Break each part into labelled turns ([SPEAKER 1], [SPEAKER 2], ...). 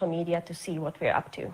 [SPEAKER 1] media to see what we're up to.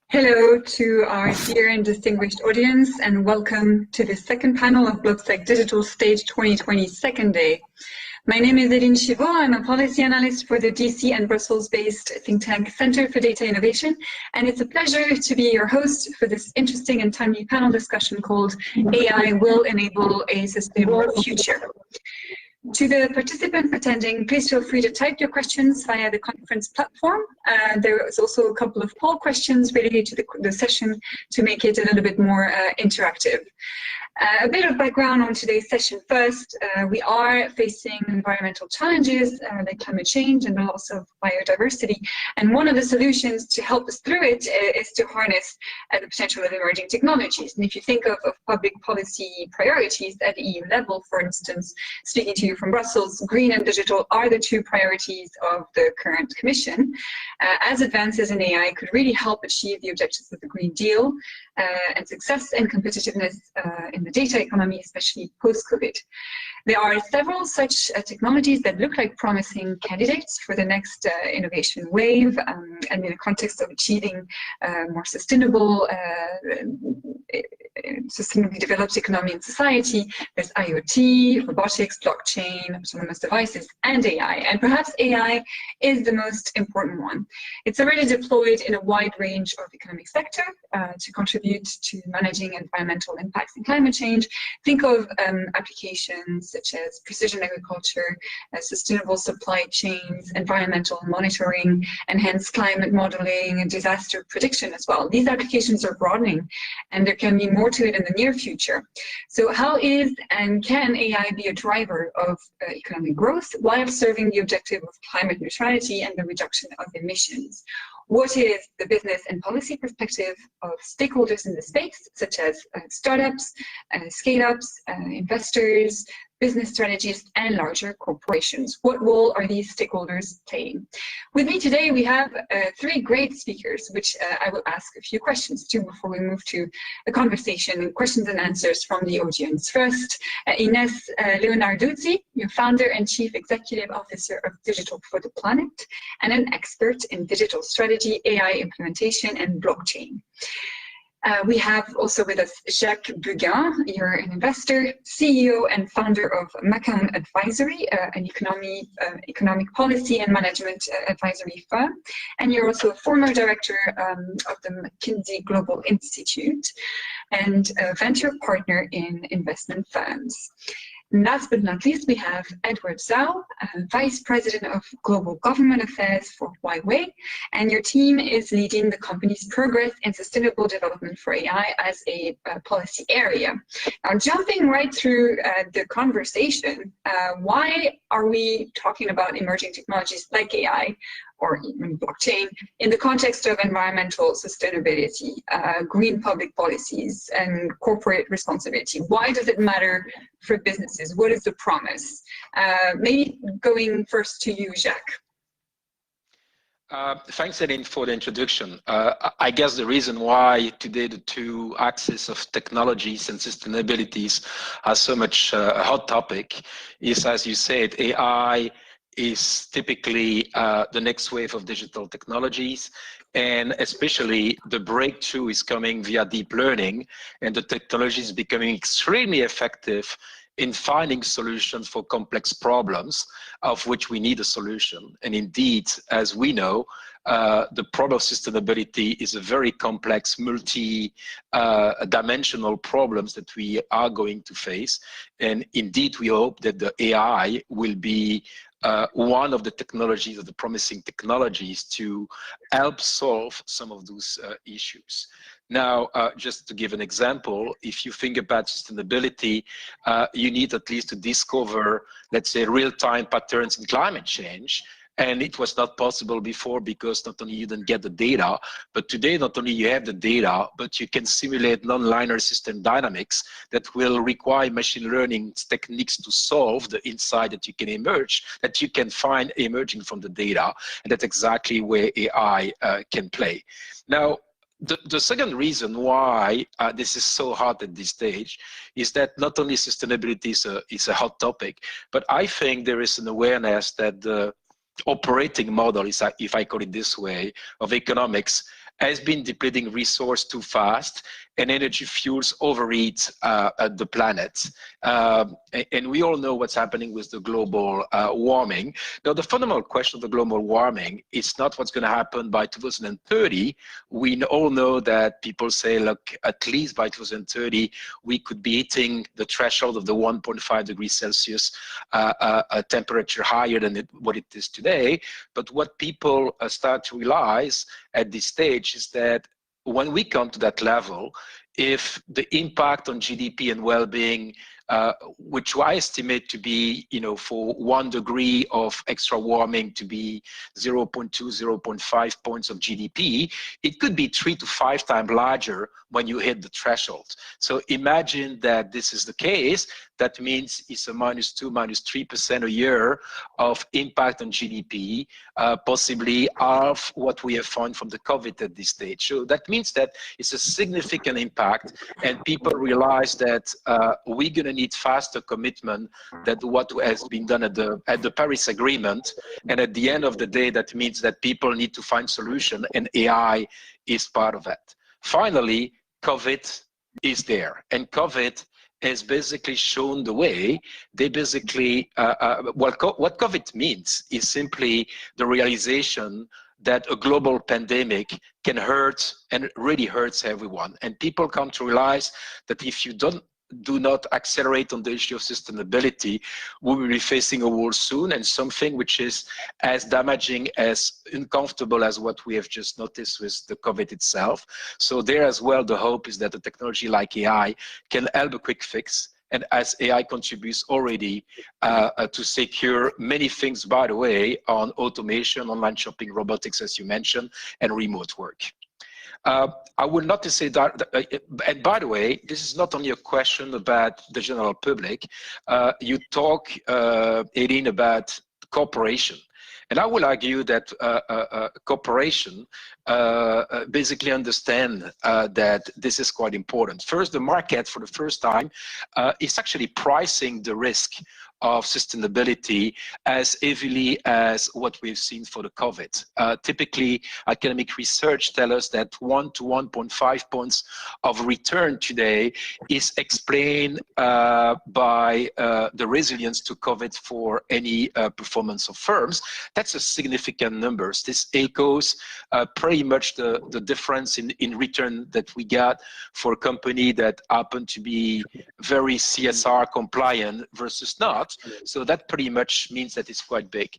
[SPEAKER 2] Hello to our dear and distinguished audience, and welcome to the second panel of BlockSec Digital Stage 2020 second day. My name is Eline Chivot. I'm a policy analyst for the DC and Brussels-based think tank Center for Data Innovation, and it's a pleasure to be your host for this interesting and timely panel discussion called AI Will Enable a Sustainable Future. To the participants attending, please feel free to type your questions via the conference platform. There is also a couple of poll questions related to the session to make it a little bit more interactive. A bit of background on today's session first. We are facing environmental challenges like climate change and the loss of biodiversity. And one of the solutions to help us through it is to harness the potential of emerging technologies. And if you think of public policy priorities at the EU level, for instance, speaking to you from Brussels, green and digital are the two priorities of the current Commission. As advances in AI could really help achieve the objectives of the Green Deal and success and competitiveness in the data economy, especially post-COVID. There are several such technologies that look like promising candidates for the next innovation wave, and in the context of achieving more sustainable, sustainably developed economy and society. There's IoT, robotics, blockchain, autonomous devices, and AI. And perhaps AI is the most important one. It's already deployed in a wide range of economic sector to contribute to managing environmental impacts and climate change. Think of applications such as precision agriculture, sustainable supply chains, environmental monitoring, enhanced climate modeling, and disaster prediction as well. These applications are broadening, and there can be more to it in the near future. So how is and can AI be a driver of economic growth while serving the objective of climate neutrality and the reduction of emissions? What is the business and policy perspective of stakeholders in the space, such as startups, scale-ups, investors, business strategists, and larger corporations? What role are these stakeholders playing? With me today, we have three great speakers, which I will ask a few questions to before we move to a conversation and questions and answers from the audience. First, Ines Leonarduzzi, your founder and chief executive officer of Digital for the Planet, and an expert in digital strategy, AI implementation, and blockchain. We have also with us Jacques Buguin. You're an investor, CEO and founder of Macam Advisory, an economic policy and management advisory firm. And you're also a former director of the McKinsey Global Institute and a venture partner in investment firms. Last but not least, we have Edward Zhao, Vice President of Global Government Affairs for Huawei, and your team is leading the company's progress in sustainable development for AI as a policy area. Now, jumping right through the conversation, why are we talking about emerging technologies like AI or even blockchain in the context of environmental sustainability, green public policies, and corporate responsibility? Why does it matter for businesses? What is the promise? Maybe going first to you, Jacques.
[SPEAKER 3] Thanks, Eline, for the introduction. I guess the reason why today the two axes of technologies and sustainabilities are so much a hot topic is, as you said, AI is typically the next wave of digital technologies, and especially the breakthrough is coming via deep learning, and the technology is becoming extremely effective in finding solutions for complex problems of which we need a solution. And indeed, as we know, the problem of sustainability is a very complex, multi-dimensional problems that we are going to face. And indeed, we hope that the AI will be one of the technologies, of the promising technologies, to help solve some of those issues. Now, just to give an example, if you think about sustainability, you need at least to discover, let's say, real-time patterns in climate change. And it was not possible before because not only you didn't get the data, but today not only you have the data, but you can simulate non-linear system dynamics that will require machine learning techniques to solve the insight that you can emerge, that you can find emerging from the data. And that's exactly where AI can play. Now, the second reason why this is so hot at this stage is that not only sustainability is a hot topic, but I think there is an awareness that the operating model, is, if I call it this way, of economics has been depleting resource too fast, and energy fuels overheat the planet. And we all know what's happening with the global warming. Now, the fundamental question of the global warming is not what's going to happen by 2030. We all know that people say, look, at least by 2030, we could be hitting the threshold of the 1.5 degrees Celsius a temperature higher than what it is today. But what people start to realize at this stage is that when we come to that level, if the impact on GDP and well-being, which I estimate to be, for 1 degree of extra warming to be 0.2, 0.5 points of GDP, it could be 3 to 5 times larger when you hit the threshold. So imagine that this is the case. That means it's a -2, -3% a year of impact on GDP, possibly half what we have found from the COVID at this stage. So that means that it's a significant impact, and people realize that we're going to need faster commitment than what has been done at the Paris Agreement. And at the end of the day, that means that people need to find solution, and AI is part of that. Finally, COVID is there, and COVID has basically shown the way. They basically, what COVID means is simply the realization that a global pandemic can hurt, and really hurts everyone. And people come to realize that if you do not accelerate on the issue of sustainability, we will be facing a war soon, and something which is as damaging, as uncomfortable as what we have just noticed with the COVID itself. So there as well, the hope is that a technology like AI can help a quick fix. And as AI contributes already to secure many things, by the way, on automation, online shopping, robotics, as you mentioned, and remote work. I will not say that, and by the way, this is not only a question about the general public. You talk, Eileen, about cooperation. And I will argue that cooperation basically understand that this is quite important. First, the market, for the first time, is actually pricing the risk of sustainability as heavily as what we've seen for the COVID. Typically, academic research tells us that 1 to 1.5 points of return today is explained by the resilience to COVID for any performance of firms. That's a significant number. This echoes pretty much the difference in return that we got for a company that happened to be very CSR compliant versus not. So that pretty much means that it's quite big.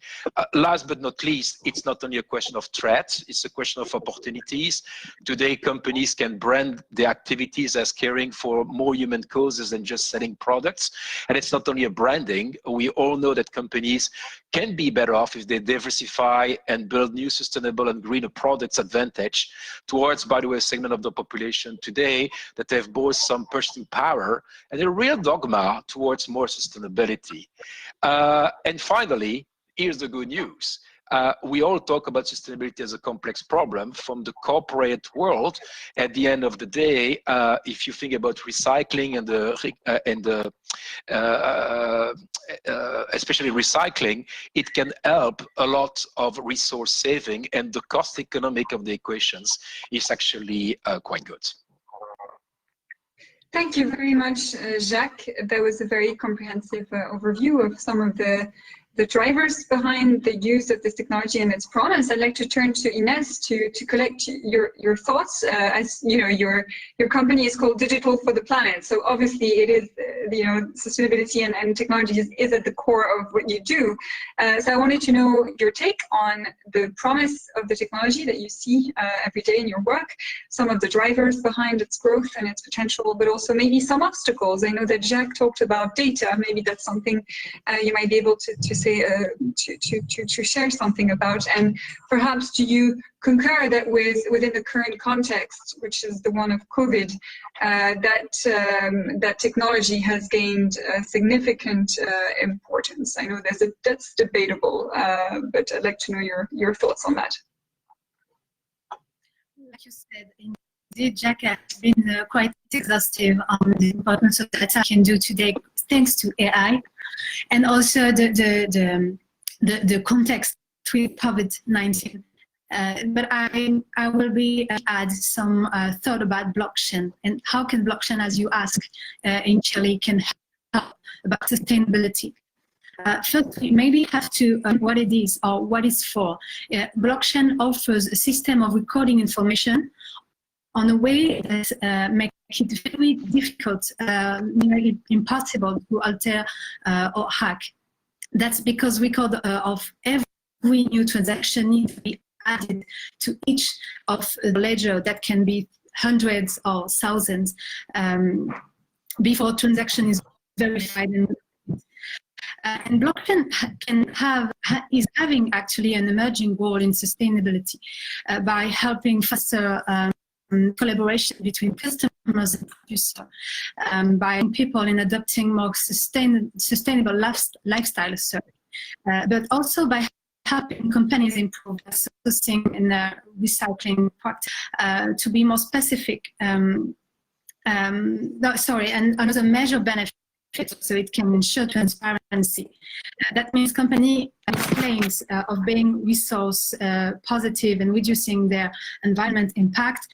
[SPEAKER 3] Last but not least, it's not only a question of threats, it's a question of opportunities. Today, companies can brand their activities as caring for more human causes than just selling products. And it's not only a branding. We all know that companies can be better off if they diversify and build new sustainable and greener products advantage towards, by the way, a segment of the population today that have both some purchasing power and a real dogma towards more sustainability. And finally, here's the good news. We all talk about sustainability as a complex problem from the corporate world. At the end of the day, if you think about recycling and especially recycling, it can help a lot of resource saving, and the cost economic of the equations is actually quite good.
[SPEAKER 2] Thank you very much, Jacques. That was a very comprehensive overview of some of the the drivers behind the use of this technology and its promise, I'd like to turn to Ines to collect your thoughts. As you know, your company is called Digital for the Planet, so obviously it is sustainability and technology is at the core of what you do. So I wanted to know your take on the promise of the technology that you see every day in your work, some of the drivers behind its growth and its potential, but also maybe some obstacles. I know that Jacques talked about data. Maybe that's something you might be able to say to share something about. And perhaps do you concur that within the current context, which is the one of COVID, that technology has gained significant importance? I know that's debatable, but I'd like to know your thoughts on that.
[SPEAKER 4] Like you said, indeed, Jacques has been quite exhaustive on the importance of data can do today, thanks to AI, and also the context with COVID-19. But I will add some thought about blockchain and how can blockchain, as you asked initially, can help about sustainability. First, we maybe have to what it is or what it's for. Blockchain offers a system of recording information on a way that makes it very difficult, nearly impossible to alter or hack. That's because record of every new transaction needs to be added to each of the ledger that can be hundreds or thousands before transaction is verified. And blockchain is having actually an emerging role in sustainability by helping faster collaboration between customers and producers, by people in adopting more sustainable lifestyle, but also by helping companies improve their sourcing and recycling practice. To be more specific, and another major benefit, so it can ensure transparency. That means company claims of being resource positive and reducing their environment impact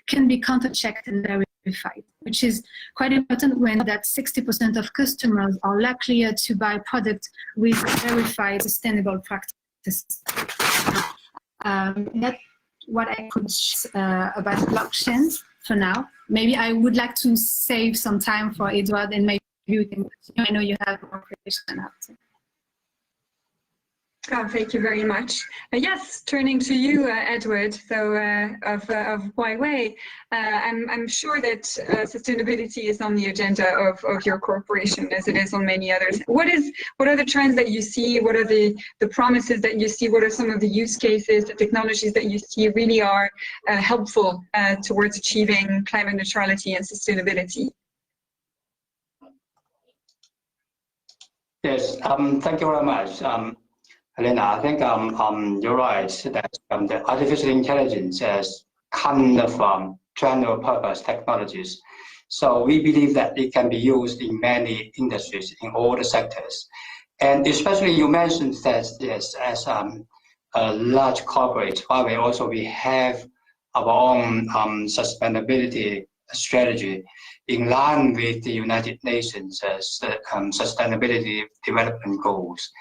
[SPEAKER 4] can be counter-checked and verified, which is quite important when that 60% of customers are likelier to buy products with verified sustainable practices. That's what I could about blockchain for now. Maybe I would like to save some time for Edward and maybe you can, I know you have more question after.
[SPEAKER 2] Thank you very much. Yes, turning to you, Edward. So of Huawei, I'm sure that sustainability is on the agenda of your corporation, as it is on many others. What are the trends that you see? What are the promises that you see? What are some of the use cases, the technologies that you see really are helpful towards achieving climate neutrality and sustainability?
[SPEAKER 5] Yes, thank you very much. Helena, I think you're right that the artificial intelligence is kind of general purpose technologies. So we believe that it can be used in many industries, in all the sectors. And especially you mentioned that, yes, as a large corporate, Huawei also we have our own sustainability strategy in line with the United Nations Sustainability Development Goals.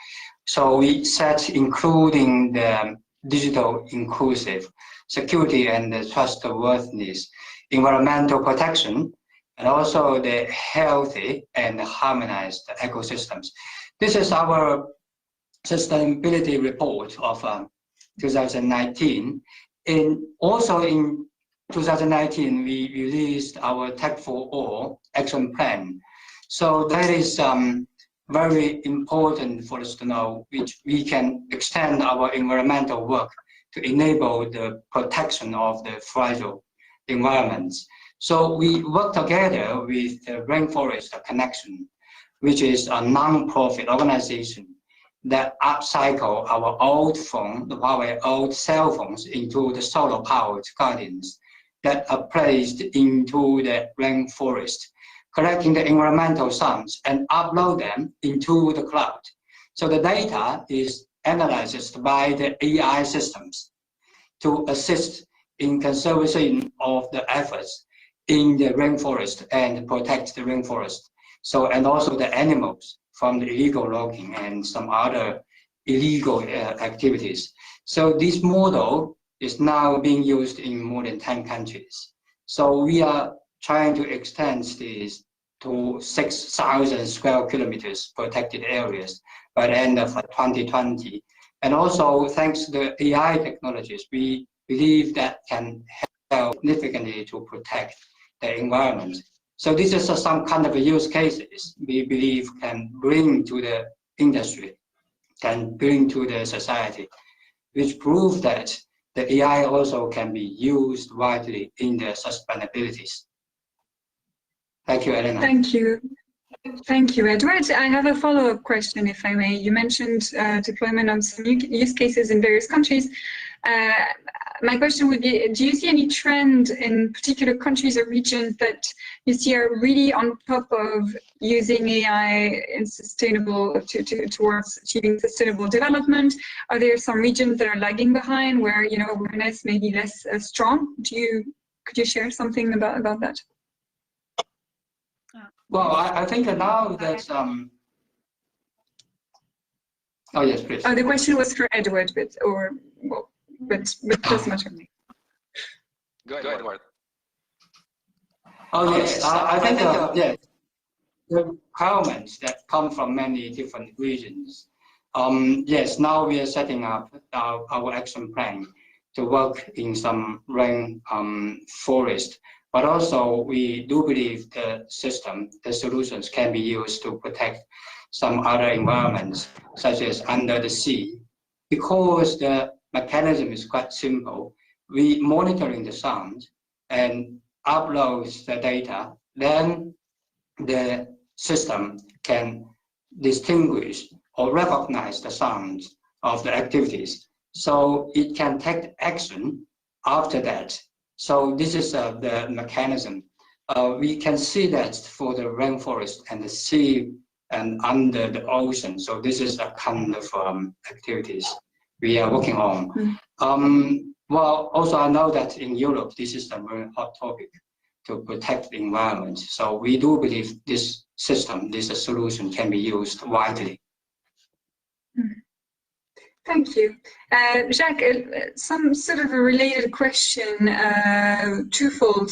[SPEAKER 5] So we set including the digital inclusive, security and trustworthiness, environmental protection, and also the healthy and harmonized ecosystems. This is our sustainability report of 2019. And also in 2019, we released our Tech for All action plan. So that is very important for us to know, which we can extend our environmental work to enable the protection of the fragile environments. So we work together with the Rainforest Connection, which is a non-profit organization that upcycle our old phone, our old cell phones, into the solar-powered gardens that are placed into the rainforest, collecting the environmental sounds and upload them into the cloud. So the data is analyzed by the AI systems to assist in conservation of the efforts in the rainforest and protect the rainforest. So, and also the animals from the illegal logging and some other illegal activities. So this model is now being used in more than 10 countries. So we are trying to extend this to 6,000 square kilometers protected areas by the end of 2020. And also, thanks to the AI technologies, we believe that can help significantly to protect the environment. So this is some kind of use cases we believe can bring to the industry, can bring to the society, which prove that the AI also can be used widely in the sustainabilities. Thank you, Elena.
[SPEAKER 2] Thank you. Thank you, Edward. I have a follow-up question, if I may. You mentioned deployment of some use cases in various countries. My question would be, do you see any trend in particular countries or regions that you see are really on top of using AI in sustainable towards achieving sustainable development? Are there some regions that are lagging behind where awareness may be less strong? Could you share something about that?
[SPEAKER 5] Well, I think that now that oh yes, please.
[SPEAKER 2] The question was for Edward, but doesn't matter.
[SPEAKER 3] Go ahead, Edward.
[SPEAKER 5] Oh yes, I think yes, the requirements that come from many different regions. Yes, now we are setting up our action plan to work in some rain forest. But also, we do believe the solutions can be used to protect some other environments, such as under the sea. Because the mechanism is quite simple, we monitoring the sound and uploads the data, then the system can distinguish or recognize the sounds of the activities. So it can take action after that. So this is the mechanism. We can see that for the rainforest and the sea and under the ocean. So this is a kind of activities we are working on. Well, also I know that in Europe, this is a very hot topic to protect the environment. So we do believe this system, this solution can be used widely.
[SPEAKER 2] Thank you. Jacques, some sort of a related question, twofold.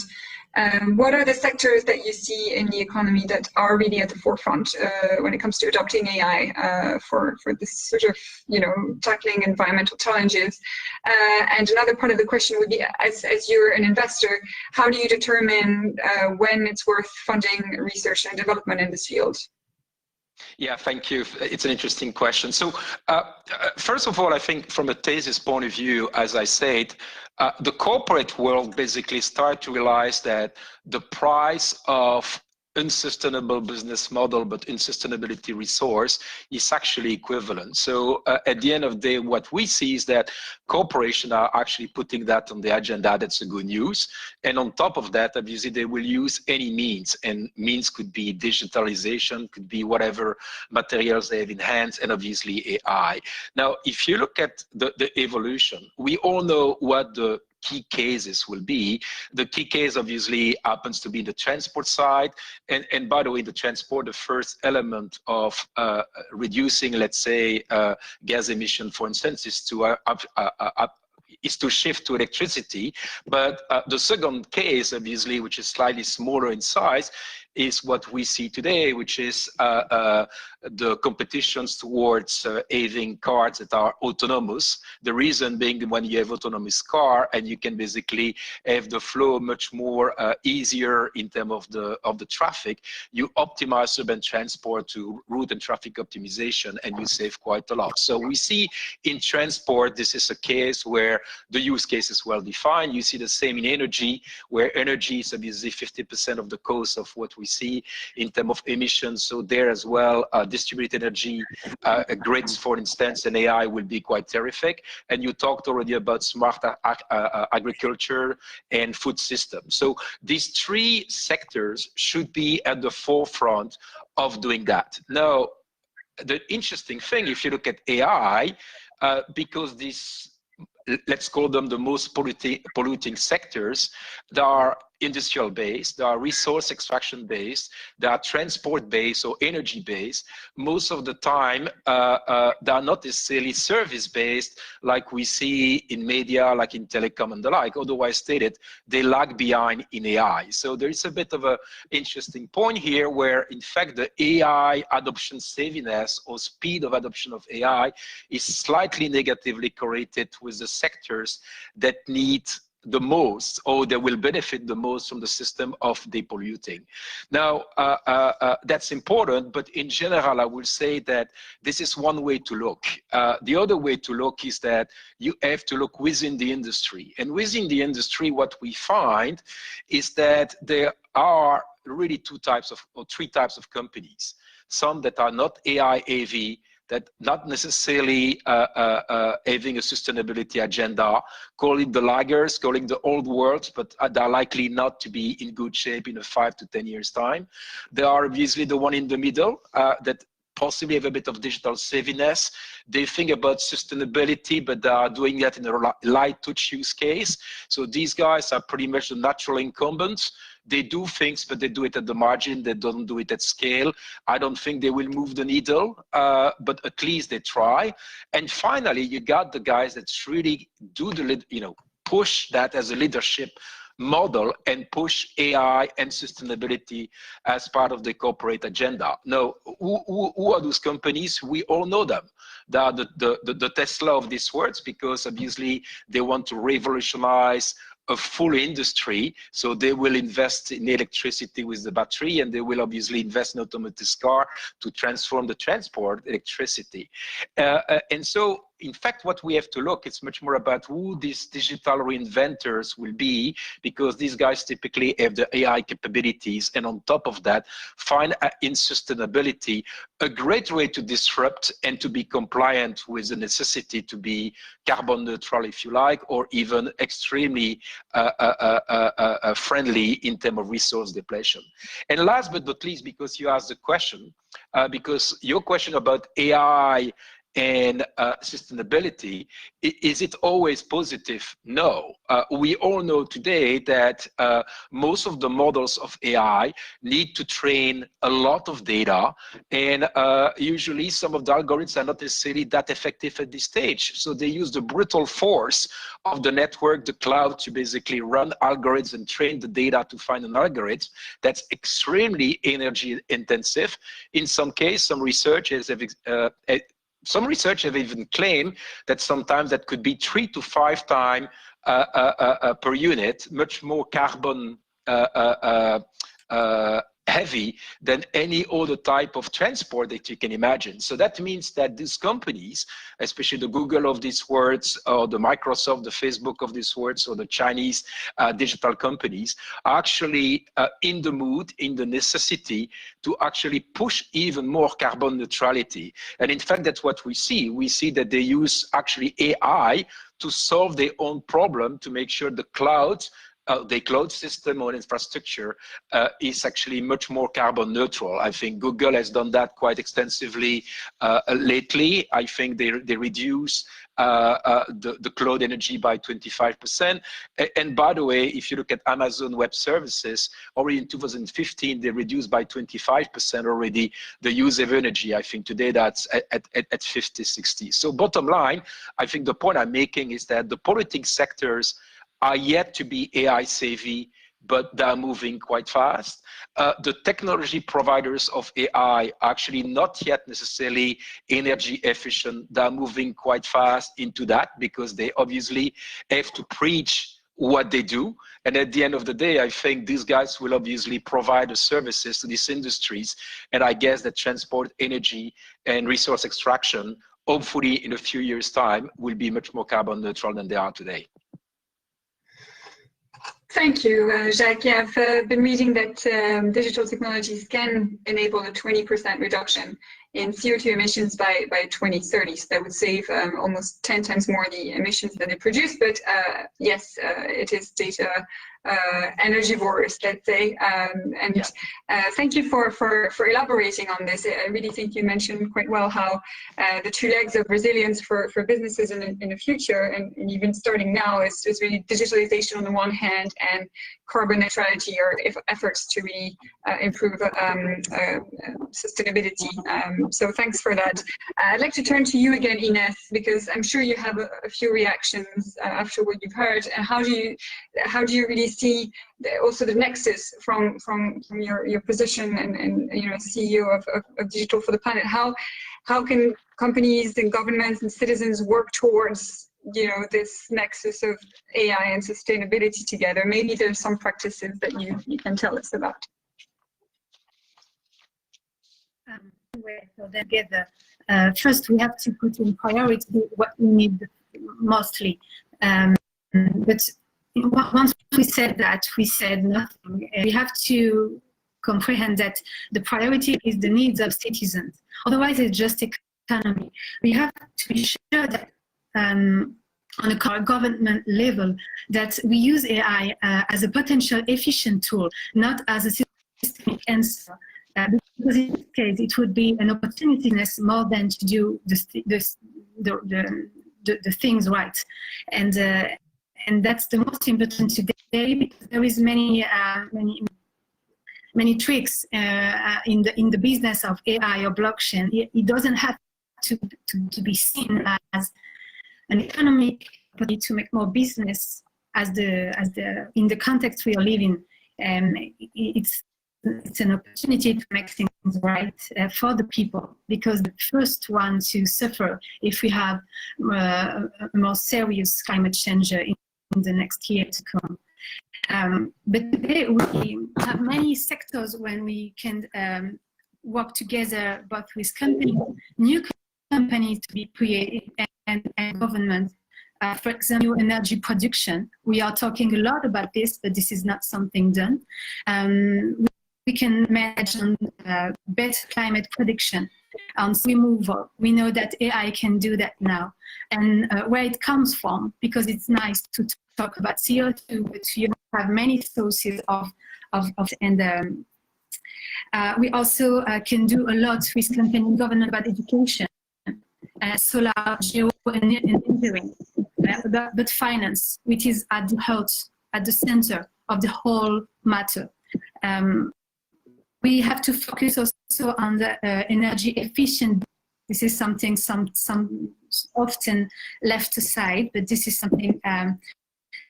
[SPEAKER 2] What are the sectors that you see in the economy that are really at the forefront when it comes to adopting AI for this sort of, tackling environmental challenges? And another part of the question would be, as you're an investor, how do you determine when it's worth funding research and development in this field?
[SPEAKER 3] Yeah, thank you. It's an interesting question. So first of all, I think from a Thesis point of view, as I said, the corporate world basically start to realize that the price of unsustainable business model but unsustainability resource is actually equivalent. So at the end of the day, what we see is that corporations are actually putting that on the agenda. That's a good news. And on top of that, obviously they will use any means, and means could be digitalization, could be whatever materials they have in hand, and obviously AI. Now, if you look at the evolution, we all know what the key cases will be. The key case obviously happens to be the transport side. And by the way, the transport, the first element of reducing, let's say, gas emission, for instance, is to shift to electricity. But the second case, obviously, which is slightly smaller in size, is what we see today, which is the competitions towards having cars that are autonomous. The reason being that when you have autonomous car and you can basically have the flow much more easier in terms of the traffic, you optimize urban transport to route and traffic optimization, and you save quite a lot. So we see in transport, this is a case where the use case is well defined. You see the same in energy, where energy is obviously 50% of the cost of what we see in terms of emissions. So there as well, distributed energy grids, for instance, and AI will be quite terrific. And you talked already about smart agriculture and food systems. So these three sectors should be at the forefront of doing that. Now, the interesting thing, if you look at AI, because these, let's call them the most polluting sectors, they are industrial based, they are resource extraction based, they are transport based or energy based. Most of the time, they are not necessarily service based like we see in media, like in telecom and the like. Otherwise stated, they lag behind in AI. So there is a bit of an interesting point here where, in fact, the AI adoption savviness or speed of adoption of AI is slightly negatively correlated with the sectors that need the most, or they will benefit the most from the system of depolluting. Now, that's important, but in general, I will say that this is one way to look. The other way to look is that you have to look within the industry. And within the industry, what we find is that there are really three types of companies. Some that are not AI heavy, that not necessarily having a sustainability agenda, calling the laggers, calling the old world, but they're likely not to be in good shape in 5 to 10 years' time. There are obviously the one in the middle that possibly have a bit of digital savviness. They think about sustainability, but they are doing that in a light touch use case. So these guys are pretty much the natural incumbents. They do things, but they do it at the margin. They don't do it at scale. I don't think they will move the needle, but at least they try. And finally, you got the guys that really do push that as a leadership model and push AI and sustainability as part of the corporate agenda. Now, who are those companies? We all know them. They are the Tesla of these words, because obviously they want to revolutionize a full industry. So they will invest in electricity with the battery, and they will obviously invest in autonomous car to transform the transport electricity. And so, in fact, what we have to look, it's much more about who these digital reinventors will be, because these guys typically have the AI capabilities, and on top of that, find in sustainability a great way to disrupt and to be compliant with the necessity to be carbon neutral, if you like, or even extremely friendly in terms of resource depletion. And last but not least, because you asked the question, because your question about AI and sustainability, is it always positive? No. We all know today that most of the models of AI need to train a lot of data, and usually some of the algorithms are not necessarily that effective at this stage. So they use the brutal force of the network, the cloud, to basically run algorithms and train the data to find an algorithm that's extremely energy intensive. In some cases, some researchers have even claimed that sometimes that could be 3 to 5 times per unit, much more carbon heavy than any other type of transport that you can imagine. So that means that these companies, especially the Google of these words, or the Microsoft, the Facebook of these words, or the Chinese digital companies, are actually in the mood, in the necessity to actually push even more carbon neutrality. And in fact, that's what we see. We see that they use actually AI to solve their own problem, to make sure the cloud system or infrastructure is actually much more carbon neutral. I think Google has done that quite extensively lately. I think they reduce the cloud energy by 25%. And by the way, if you look at Amazon Web Services, already in 2015, they reduced by 25% already the use of energy. I think today that's at 50, 60. So bottom line, I think the point I'm making is that the politics sectors are yet to be AI savvy, but they're moving quite fast. The technology providers of AI are actually not yet necessarily energy efficient. They're moving quite fast into that, because they obviously have to preach what they do. And at the end of the day, I think these guys will obviously provide the services to these industries. And I guess that transport, energy, and resource extraction, hopefully in a few years' time, will be much more carbon neutral than they are today.
[SPEAKER 2] Thank you, Jacques. Yeah, I've been reading that digital technologies can enable a 20% reduction in CO2 emissions by 2030. So that would save almost 10 times more the emissions that they produce. But yes, it is data energivores, let's say. Thank you for elaborating on this. I really think you mentioned quite well how the two legs of resilience for businesses in the future, and even starting now, is really digitalization on the one hand and carbon neutrality, or efforts to really improve sustainability. So thanks for that. I'd like to turn to you again, Ines, because I'm sure you have a few reactions after what you've heard. And how do you really see also the nexus from your position and CEO of Digital for the Planet? How can companies and governments and citizens work towards this nexus of AI and sustainability together? Maybe there's some practices that you can tell us about.
[SPEAKER 4] So together, first we have to put in priority what we need mostly. But once we said that, we said nothing. We have to comprehend that the priority is the needs of citizens. Otherwise, it's just economy. We have to be sure that on a government level, that we use AI as a potential efficient tool, not as a systemic answer. Because in this case, it would be an opportunity more than to do the things right, and that's the most important today, because there is many tricks in the business of AI or blockchain. It doesn't have to be seen as an economic opportunity to make more business in the context we are living. It's an opportunity to make things right for the people, because the first one to suffer if we have a more serious climate change in the next year to come. But today we have many sectors when we can work together, both with companies, new companies to be created, and government. For example, energy production. We are talking a lot about this, but this is not something done. We can manage on better climate prediction, on removal. We know that AI can do that now. And where it comes from, because it's nice to talk about CO2, but you have many sources and we also can do a lot with company and government about education, solar, geo, and engineering, but finance, which is at the heart, at the center of the whole matter. We have to focus also on the energy efficient. This is something some often left aside, but this is something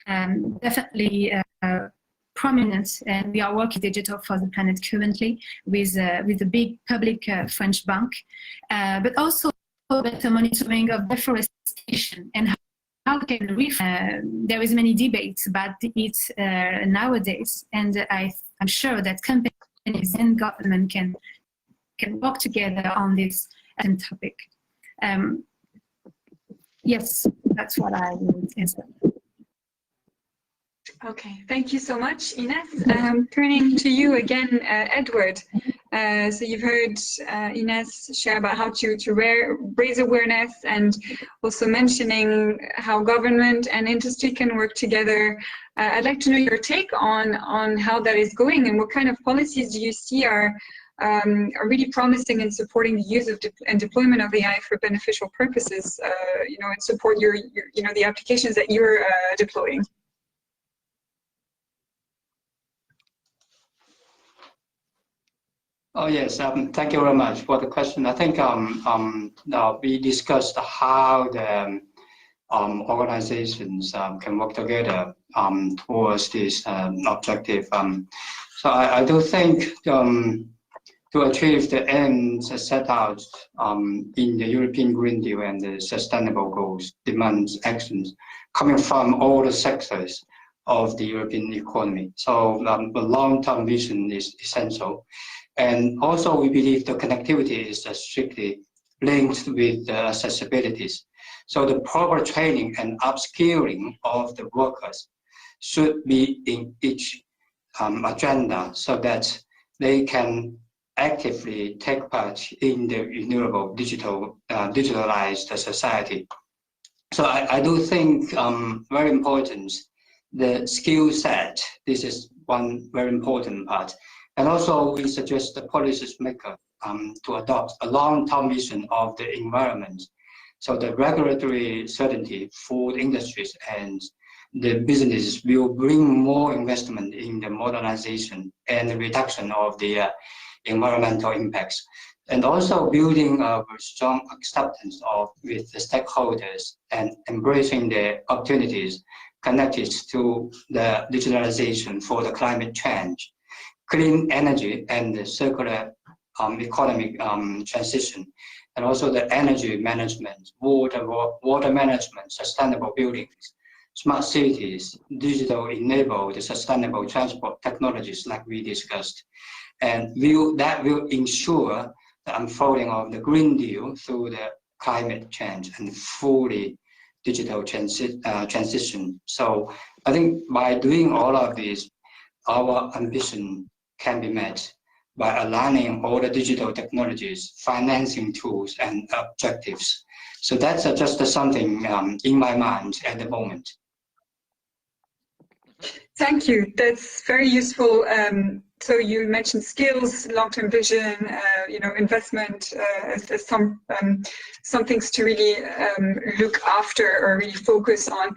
[SPEAKER 4] definitely prominent. And we are working Digital for the Planet currently with a big public French bank, but also better monitoring of deforestation and how can we. There is many debates about it nowadays, and I'm sure that companies and government can work together on this topic. Yes, that's what I would answer.
[SPEAKER 2] Okay, thank you so much, Ines. Turning to you again, Edward. So you've heard Ines share about how to raise awareness, and also mentioning how government and industry can work together. I'd like to know your take on how that is going, and what kind of policies do you see are really promising in supporting the use of and deployment of AI for beneficial purposes, and support your the applications that you're deploying.
[SPEAKER 5] Oh yes, thank you very much for the question. I think now we discussed how the organizations can work together towards this objective. So I do think to achieve the aims set out in the European Green Deal and the Sustainable Goals demands actions coming from all the sectors of the European economy. So the long-term vision is essential. And also we believe the connectivity is strictly linked with the accessibilities. So the proper training and upskilling of the workers should be in each agenda, so that they can actively take part in the renewable digitalized society. So I do think very important the skill set. This is one very important part. And also we suggest the policymaker to adopt a long-term vision of the environment. So the regulatory certainty for the industries and the businesses will bring more investment in the modernization and the reduction of the environmental impacts. And also building a strong acceptance with the stakeholders and embracing the opportunities connected to the digitalization for the climate change, clean energy and the circular economic transition, and also the energy management, water management, sustainable buildings, smart cities, digital-enabled sustainable transport technologies like we discussed. And that will ensure the unfolding of the Green Deal through the climate change and fully digital transition. So I think by doing all of this, our ambition can be met by aligning all the digital technologies, financing tools, and objectives. So that's just something in my mind at the moment.
[SPEAKER 2] Thank you. That's very useful. So you mentioned skills, long-term vision, investment as some things to really look after or really focus on.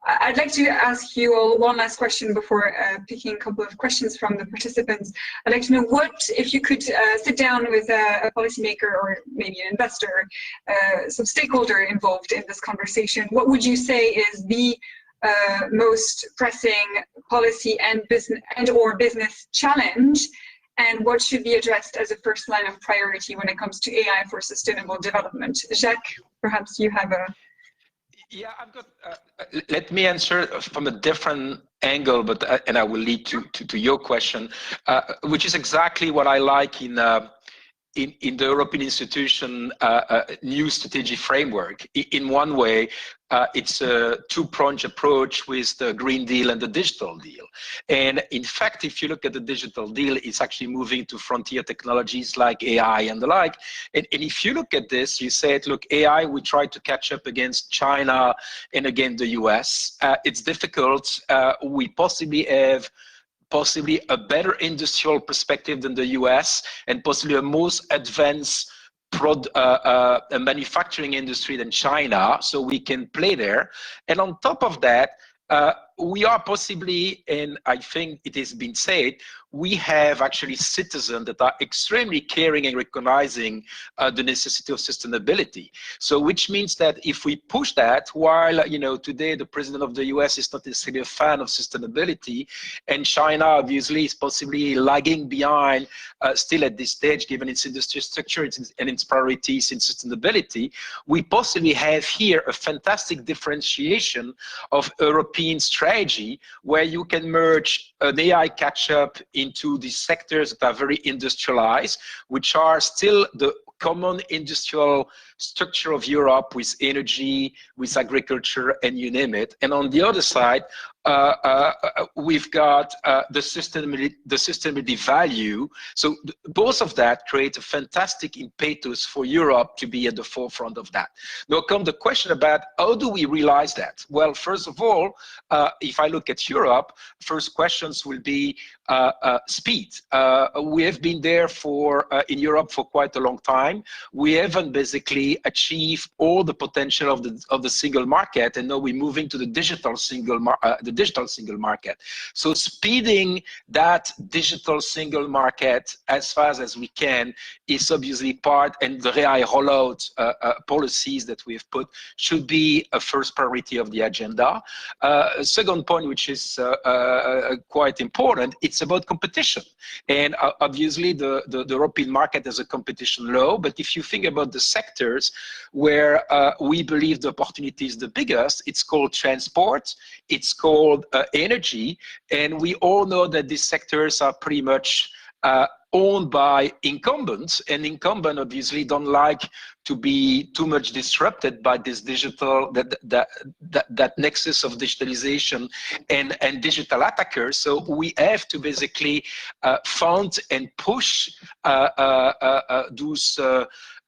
[SPEAKER 2] I'd like to ask you all one last question before picking a couple of questions from the participants. I'd like to know if you could sit down with a policymaker or maybe an investor, some stakeholder involved in this conversation, what would you say is the most pressing policy and business challenge, and what should be addressed as a first line of priority when it comes to AI for sustainable development? Jacques, perhaps you have a...
[SPEAKER 3] Yeah, I've got. Let me answer from a different angle, and I will lead to your question, which is exactly what I like in the European institution new strategy framework. In one way, it's a two-pronged approach with the Green Deal and the Digital Deal. And in fact, if you look at the Digital Deal, it's actually moving to frontier technologies like AI and the like. And if you look at this, you said, look, AI, we try to catch up against China and against the US. It's difficult. We possibly have a better industrial perspective than the US, and possibly a most advanced a manufacturing industry than China, so we can play there. And on top of that, we are possibly, and I think it has been said, we have actually citizens that are extremely caring and recognizing the necessity of sustainability. So which means that if we push that, while today the president of the US is not necessarily a fan of sustainability, and China obviously is possibly lagging behind still at this stage, given its industry structure and its priorities in sustainability, we possibly have here a fantastic differentiation of European strategy where you can merge an AI catch-up into these sectors that are very industrialized, which are still the common industrial structure of Europe with energy, with agriculture, and you name it. And on the other side, we've got the sustainability value. So both of that create a fantastic impetus for Europe to be at the forefront of that. Now come the question about how do we realize that? Well, first of all, if I look at Europe, first questions will be speed. We have been there in Europe for quite a long time. We haven't basically achieved all the potential of the single market, and now we're moving to the digital single market. So speeding that digital single market as fast as we can is obviously part, and the AI rollout policies that we've put should be a first priority of the agenda. Second point, which is quite important, it's about competition. And obviously the European market has a competition law, but if you think about the sectors where we believe the opportunity is the biggest, it's called transport, it's called energy, and we all know that these sectors are pretty much owned by incumbents, and incumbents obviously don't like to be too much disrupted by this digital, that nexus of digitalization and digital attackers. So we have to basically fund and push those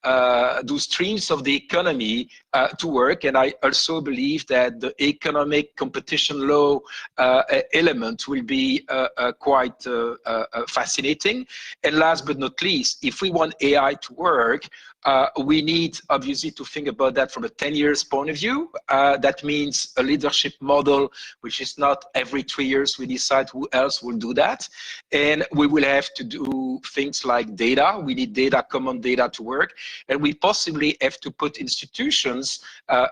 [SPEAKER 3] those streams of the economy to work. And I also believe that the economic competition law element will be quite fascinating. And last but not least, if we want AI to work, we need obviously to think about that from a 10 years point of view. That means a leadership model, which is not every 3 years we decide who else will do that. And we will have to do things like data. We need data, common data to work. And we possibly have to put institutions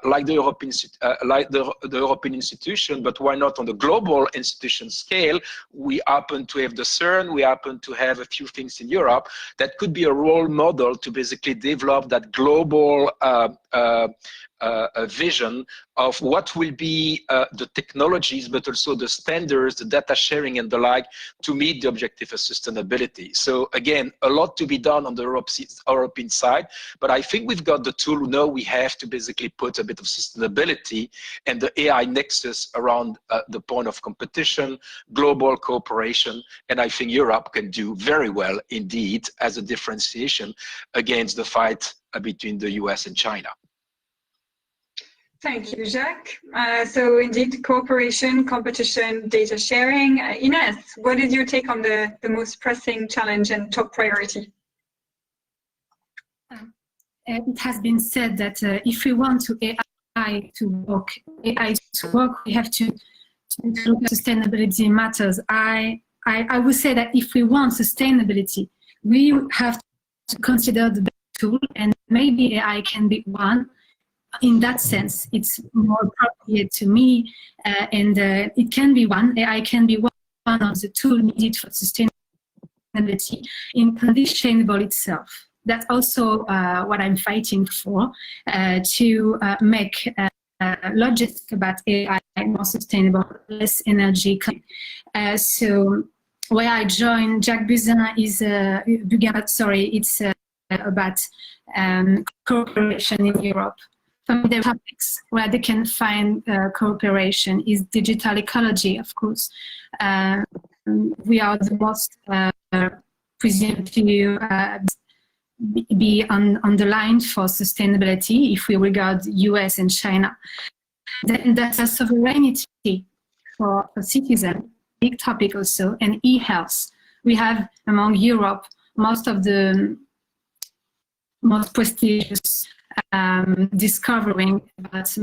[SPEAKER 3] like the European institution, but why not on the global institution scale? We happen to have the CERN, we happen to have a few things in Europe that could be a role model to basically develop that global vision of what will be the technologies, but also the standards, the data sharing and the like, to meet the objective of sustainability. So again, a lot to be done on the European side, but I think we've got the tool. Now we have to basically put a bit of sustainability and the AI nexus around the point of competition, global cooperation, and I think Europe can do very well indeed as a differentiation against the fight between the US and China.
[SPEAKER 2] Thank you, Jacques. So indeed, cooperation, competition, data sharing. Ines, what is your take on the most pressing challenge and top priority?
[SPEAKER 4] It has been said that if we want AI to work, we have to look at sustainability matters. I would say that if we want sustainability, we have to consider the best tool, and maybe AI can be one. In that sense, it's more appropriate to me, and it can be one. AI can be one of the tools needed for sustainability in conditionable itself. That's also what I'm fighting for, to make logic about AI more sustainable, less energy. So where I joined Jacques Buzyn is it's about cooperation in Europe. Some of the topics where they can find cooperation is digital ecology, of course. We are the most presumed to be on the line for sustainability if we regard US and China. Then data sovereignty for citizens, big topic also, and e-health. We have among Europe most of the most prestigious discovering about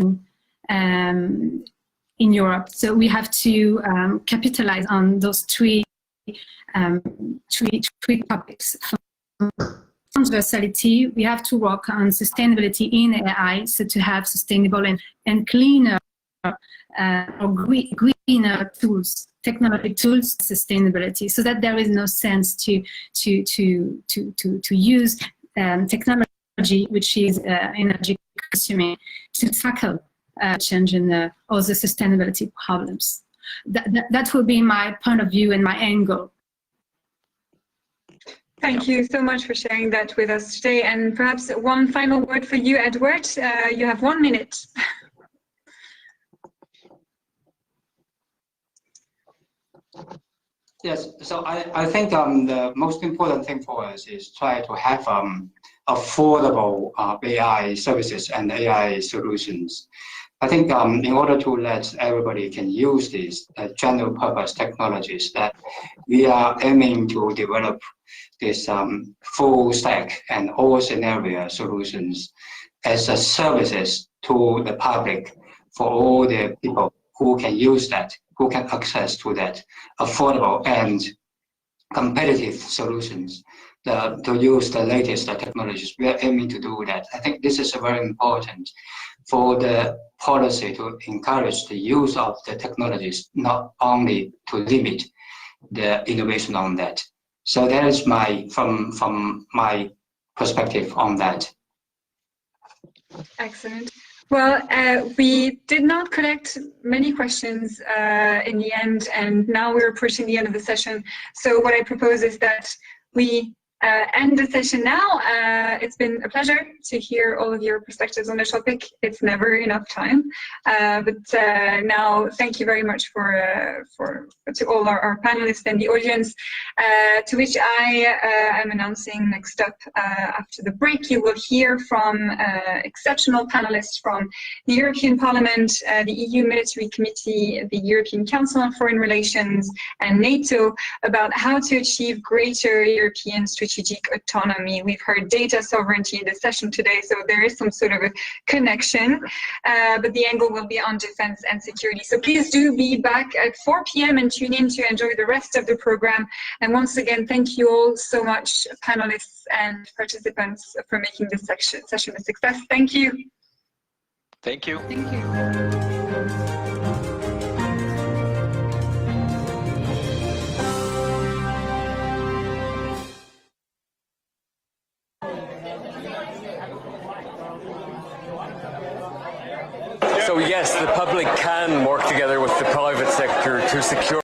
[SPEAKER 4] in Europe. So we have to capitalize on those three topics. Transversality, we have to work on sustainability in AI, so to have sustainable and cleaner or greener tools, technology tools, sustainability, so that there is no sense to use technology which is energy consuming to tackle change in all the sustainability problems. That will be my point of view and my angle.
[SPEAKER 2] Thank you so much for sharing that with us today. And perhaps one final word for you, Edward. You have 1 minute.
[SPEAKER 5] Yes, so I think the most important thing for us is try to have affordable AI services and AI solutions. I think in order to let everybody can use these general purpose technologies, that we are aiming to develop this full stack and all scenario solutions as a services to the public for all the people who can use that, who can access to that affordable and competitive solutions to use the latest technologies. We are aiming to do that. I think this is very important for the policy to encourage the use of the technologies, not only to limit the innovation on that. So that is from my perspective on that.
[SPEAKER 2] Excellent. Well, we did not collect many questions in the end, and now we're approaching the end of the session. So what I propose is that we end the session now. It's been a pleasure to hear all of your perspectives on the topic. It's never enough time. But now, thank you very much to all our panelists and the audience, to which I am announcing next up after the break. You will hear from exceptional panelists from the European Parliament, the EU Military Committee, the European Council on Foreign Relations, and NATO about how to achieve greater European strategic autonomy. We've heard data sovereignty in the session today, so there is some sort of a connection, but the angle will be on defense and security. So please do be back at 4 p.m. and tune in to enjoy the rest of the program. And once again, thank you all so much, panelists and participants, for making this session a success. Thank you.
[SPEAKER 3] Thank you.
[SPEAKER 2] Thank you.
[SPEAKER 6] So yes, the public can work together with the private sector to secure